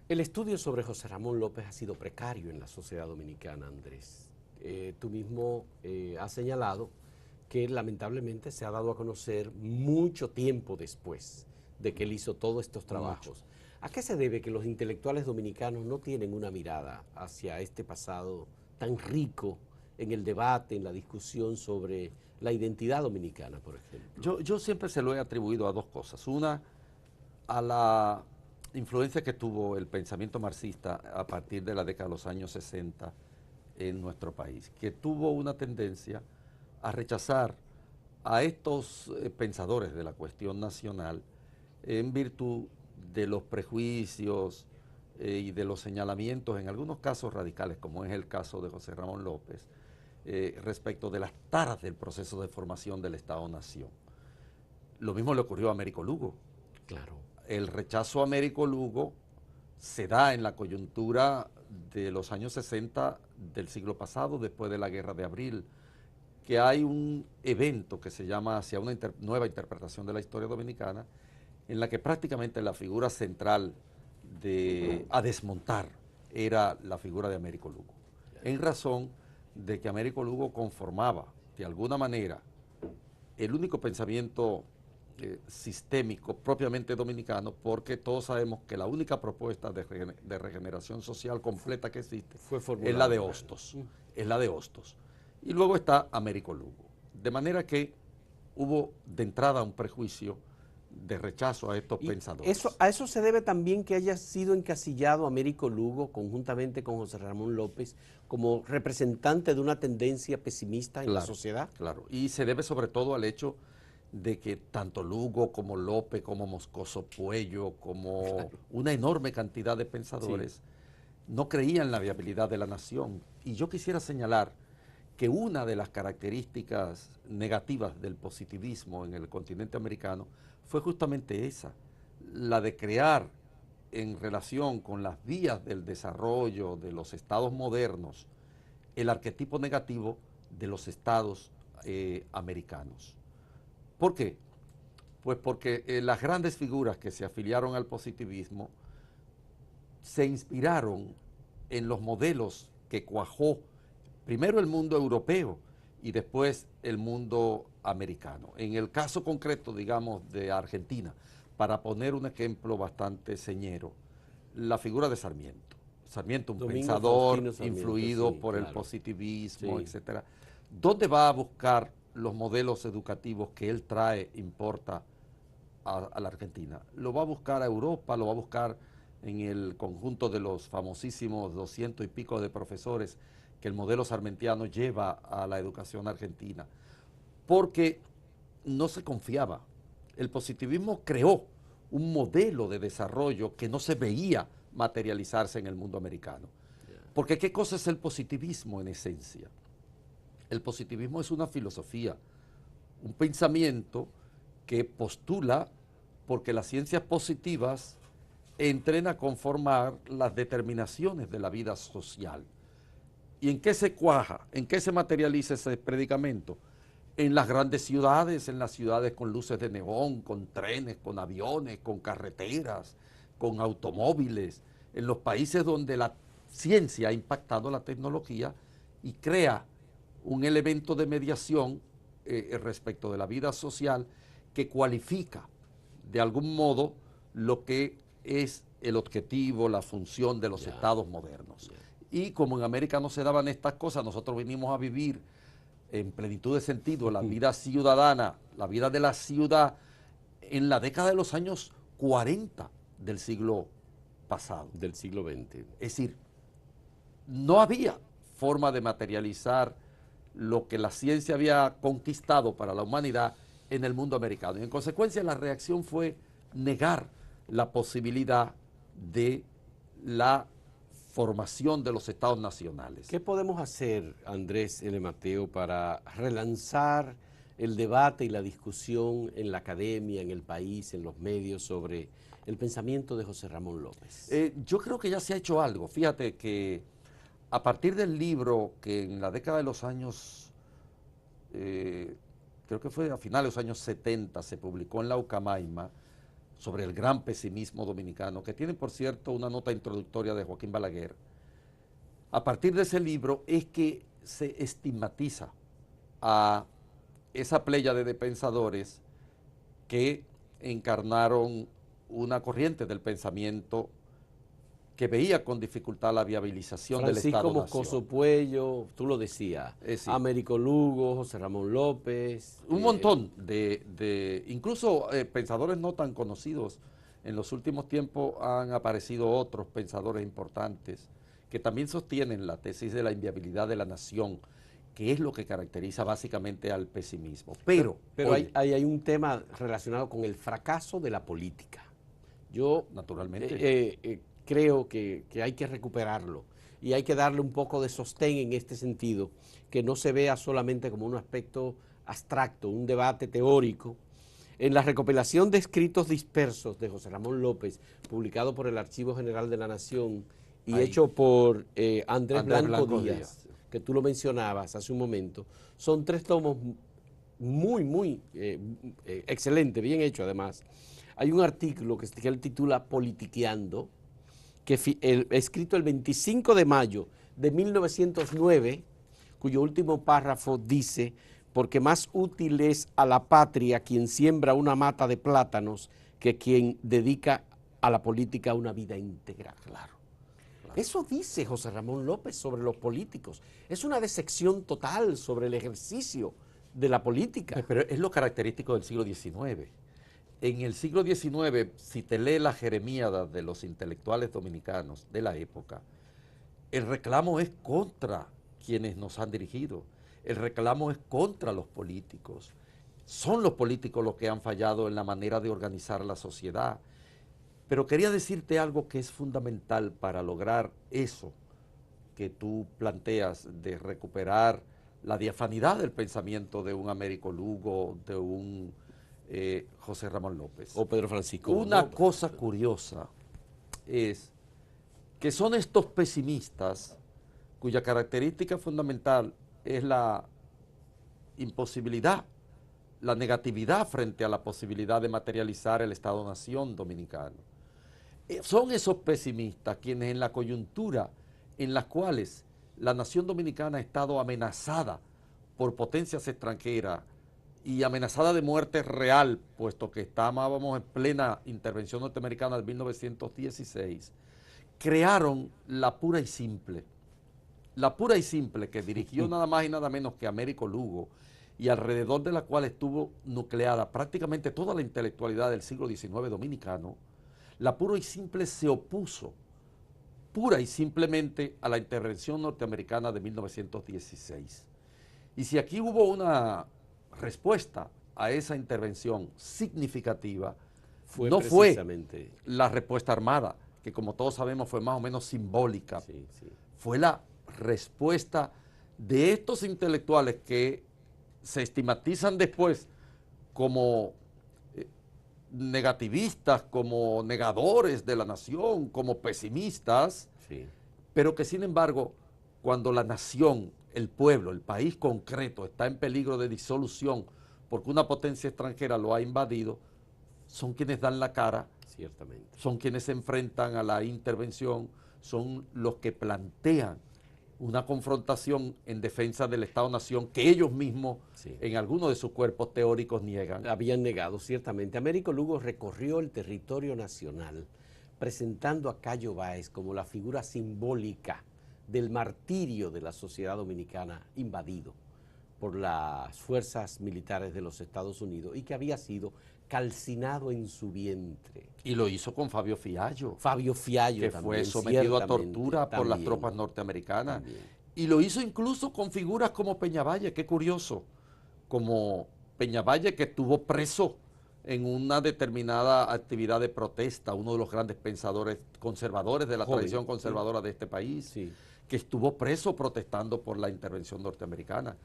El estudio sobre José Ramón López ha sido precario en la sociedad dominicana, Andrés. Tú mismo has señalado que lamentablemente se ha dado a conocer mucho tiempo después de que él hizo todos estos Mucho. trabajos. ¿A qué se debe que los intelectuales dominicanos no tienen una mirada hacia este pasado tan rico en el debate, en la discusión sobre la identidad dominicana, por ejemplo? Yo siempre se lo he atribuido a dos cosas. Una, a la influencia que tuvo el pensamiento marxista a partir de la década de los años 60 en nuestro país, que tuvo una tendencia a rechazar a estos pensadores de la cuestión nacional en virtud de los prejuicios y de los señalamientos, en algunos casos radicales, como es el caso de José Ramón López, respecto de las taras del proceso de formación del Estado-Nación. Lo mismo le ocurrió a Américo Lugo. Claro. El rechazo a Américo Lugo se da en la coyuntura de los años 60 del siglo pasado, después de la Guerra de Abril, que hay un evento que se llama Hacia una nueva interpretación de la historia dominicana, en la que prácticamente la figura central a desmontar era la figura de Américo Lugo, en razón de que Américo Lugo conformaba de alguna manera el único pensamiento sistémico propiamente dominicano, porque todos sabemos que la única propuesta de regeneración social completa que existe Fue es la formulada de por él. Hostos, es la de Hostos. Y luego está Américo Lugo. De manera que hubo de entrada un prejuicio de rechazo a estos Y eso, pensadores. a eso se debe también que haya sido encasillado Américo Lugo conjuntamente con José Ramón López como representante de una tendencia pesimista en la Claro, sociedad. claro. Y se debe sobre todo al hecho de que tanto Lugo como López, como Moscoso Puello, como Claro. una enorme cantidad de Sí, pensadores no creían en la viabilidad de la nación. Y yo quisiera señalar que una de las características negativas del positivismo en el continente americano fue justamente esa, la de crear en relación con las vías del desarrollo de los estados modernos el arquetipo negativo de los estados americanos. ¿Por qué? Pues porque las grandes figuras que se afiliaron al positivismo se inspiraron en los modelos que cuajó primero el mundo europeo y después el mundo americano. En el caso concreto, digamos, de Argentina, para poner un ejemplo bastante señero, la figura de Sarmiento. Sarmiento, un Domingo pensador Faustino Sarmiento, influido sí, por el claro. positivismo, Sí. etcétera. ¿Dónde va a buscar los modelos educativos que él trae, importa a la Argentina? Lo va a buscar a Europa, lo va a buscar en el conjunto de los famosísimos 200 y pico de profesores que el modelo sarmentiano lleva a la educación argentina, porque no se confiaba. El positivismo creó un modelo de desarrollo que no se veía materializarse en el mundo americano. Porque ¿qué cosa es el positivismo en esencia? El positivismo es una filosofía, un pensamiento que postula porque las ciencias positivas entren a conformar las determinaciones de la vida social. ¿Y en qué se cuaja? ¿En qué se materializa ese predicamento? En las grandes ciudades, en las ciudades con luces de neón, con trenes, con aviones, con carreteras, con automóviles, en los países donde la ciencia ha impactado la tecnología y crea un elemento de mediación respecto de la vida social que cualifica de algún modo lo que es el objetivo, la función de los Ya, estados modernos. ya. Y como en América no se daban estas cosas, nosotros vinimos a vivir en plenitud de sentido la vida ciudadana, la vida de la ciudad en la década de los años 40 del siglo pasado. Del siglo XX. Es decir, no había forma de materializar lo que la ciencia había conquistado para la humanidad en el mundo americano. Y en consecuencia la reacción fue negar la posibilidad de la formación de los estados nacionales. ¿Qué podemos hacer, Andrés L. Mateo, para relanzar el debate y la discusión en la academia, en el país, en los medios sobre el pensamiento de José Ramón López? Yo creo que ya se ha hecho algo. Fíjate que a partir del libro que en la década de los años, creo que fue a finales de los años 70, se publicó en la Ucamaima, sobre el gran pesimismo dominicano, que tiene, por cierto, una nota introductoria de Joaquín Balaguer, a partir de ese libro es que se estigmatiza a esa pléyade de pensadores que encarnaron una corriente del pensamiento que veía con dificultad la viabilización del Francisco Estado-Nación. Moscoso Puello, tú lo decías, Sí. Américo Lugo, José Ramón López. Un montón incluso pensadores no tan conocidos. En los últimos tiempos han aparecido otros pensadores importantes que también sostienen la tesis de la inviabilidad de la nación, que es lo que caracteriza básicamente al pesimismo. Pero oye, hay un tema relacionado con el fracaso de la política. Yo naturalmente creo que hay que recuperarlo y hay que darle un poco de sostén en este sentido, que no se vea solamente como un aspecto abstracto, un debate teórico. En la recopilación de escritos dispersos de José Ramón López, publicado por el Archivo General de la Nación y hecho por Andrés Blanco Díaz, que tú lo mencionabas hace un momento, son 3 tomos muy excelentes, bien hecho además. Hay un artículo que él titula Politiqueando, que escrito el 25 de mayo de 1909, cuyo último párrafo dice: porque más útil es a la patria quien siembra una mata de plátanos que quien dedica a la política una vida íntegra. Claro. Eso dice José Ramón López sobre los políticos. Es una decepción total sobre el ejercicio de la política. Pero es lo característico del siglo XIX. En el siglo XIX, si te lee la jeremíada de los intelectuales dominicanos de la época, el reclamo es contra quienes nos han dirigido. El reclamo es contra los políticos. Son los políticos los que han fallado en la manera de organizar la sociedad. Pero quería decirte algo que es fundamental para lograr eso que tú planteas, de recuperar la diafanidad del pensamiento de un Américo Lugo, de un José Ramón López. O Pedro Francisco. Una cosa curiosa es que son estos pesimistas cuya característica fundamental es la imposibilidad, la negatividad frente a la posibilidad de materializar el Estado-Nación dominicano. Son esos pesimistas quienes en la coyuntura en las cuales la nación dominicana ha estado amenazada por potencias extranjeras y amenazada de muerte real, puesto que estábamos en plena intervención norteamericana de 1916, crearon la pura y simple que dirigió nada más y nada menos que Américo Lugo, y alrededor de la cual estuvo nucleada prácticamente toda la intelectualidad del siglo XIX dominicano. La pura y simple se opuso pura y simplemente a la intervención norteamericana de 1916. Y si aquí hubo una respuesta a esa intervención significativa, no fue la respuesta armada, que como todos sabemos fue más o menos simbólica, fue la respuesta de estos intelectuales que se estigmatizan después como negativistas, como negadores de la nación, como pesimistas, pero que sin embargo, cuando la nación, el pueblo, el país concreto está en peligro de disolución porque una potencia extranjera lo ha invadido, son quienes dan la cara, son quienes se enfrentan a la intervención, son los que plantean una confrontación en defensa del Estado-Nación que ellos mismos en algunos de sus cuerpos teóricos niegan. Habían negado, ciertamente. Américo Lugo recorrió el territorio nacional presentando a Cayo Báez como la figura simbólica del martirio de la sociedad dominicana invadido por las fuerzas militares de los Estados Unidos y que había sido calcinado en su vientre. Y lo hizo con Fabio Fiallo. Fabio Fiallo que también, fue sometido a tortura por las tropas norteamericanas. Y lo hizo incluso con figuras como Peñavalle, qué curioso, como Peñavalle, que estuvo preso en una determinada actividad de protesta, uno de los grandes pensadores conservadores de la tradición conservadora de este país, que estuvo preso protestando por la intervención norteamericana.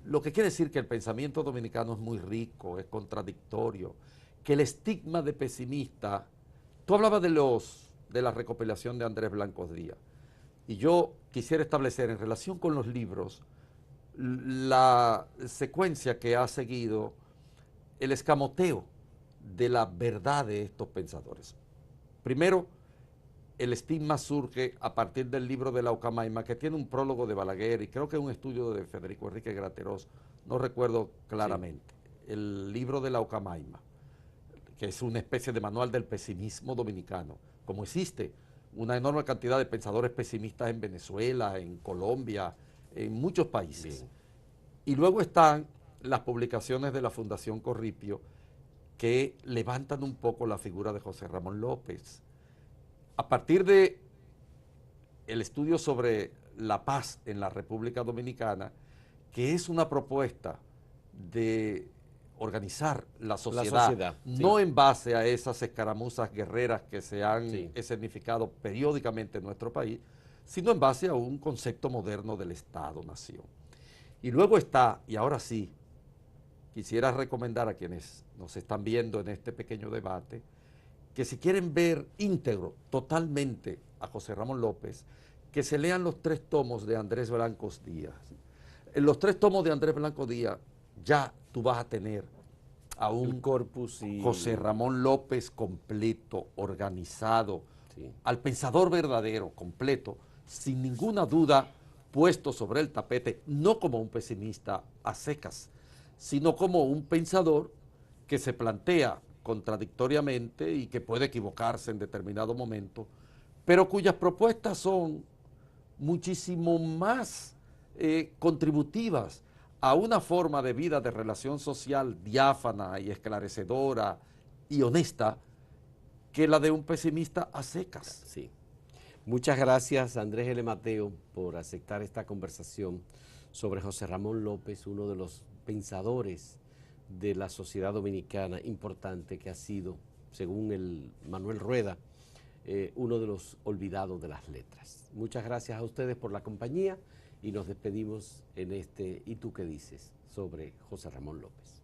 Lo que quiere decir que el pensamiento dominicano es muy rico, es contradictorio, que el estigma de pesimista, tú hablabas de la recopilación de Andrés Blanco Díaz, y yo quisiera establecer en relación con los libros la secuencia que ha seguido el escamoteo de la verdad de estos pensadores. Primero, el estigma surge a partir del libro de la Ucamaima, que tiene un prólogo de Balaguer y creo que es un estudio de Federico Enrique Graterós, no recuerdo claramente. Sí. El libro de la Ucamaima, que es una especie de manual del pesimismo dominicano. Como existe una enorme cantidad de pensadores pesimistas en Venezuela, en Colombia, en muchos países. Bien. Y luego están las publicaciones de la Fundación Corripio, que levantan un poco la figura de José Ramón López. A partir de el estudio sobre la paz en la República Dominicana, que es una propuesta de organizar la sociedad no en base a esas escaramuzas guerreras que se han escenificado periódicamente en nuestro país, sino en base a un concepto moderno del Estado-Nación. Y luego está, y ahora sí, quisiera recomendar a quienes nos están viendo en este pequeño debate, que si quieren ver íntegro, totalmente a José Ramón López, que se lean los 3 tomos de Andrés Blancos Díaz. En los 3 tomos de Andrés Blanco Díaz ya tú vas a tener a un corpus y José Ramón López completo, organizado, al pensador verdadero, completo, sin ninguna duda puesto sobre el tapete, no como un pesimista a secas, sino como un pensador que se plantea contradictoriamente y que puede equivocarse en determinado momento, pero cuyas propuestas son muchísimo más contributivas a una forma de vida de relación social diáfana y esclarecedora y honesta que la de un pesimista a secas. Sí. Muchas gracias, Andrés L. Mateo, por aceptar esta conversación sobre José Ramón López, uno de los pensadores de la sociedad dominicana importante, que ha sido, según el Manuel Rueda, uno de los olvidados de las letras. Muchas gracias a ustedes por la compañía y nos despedimos en este ¿Y tú qué dices?, sobre José Ramón López.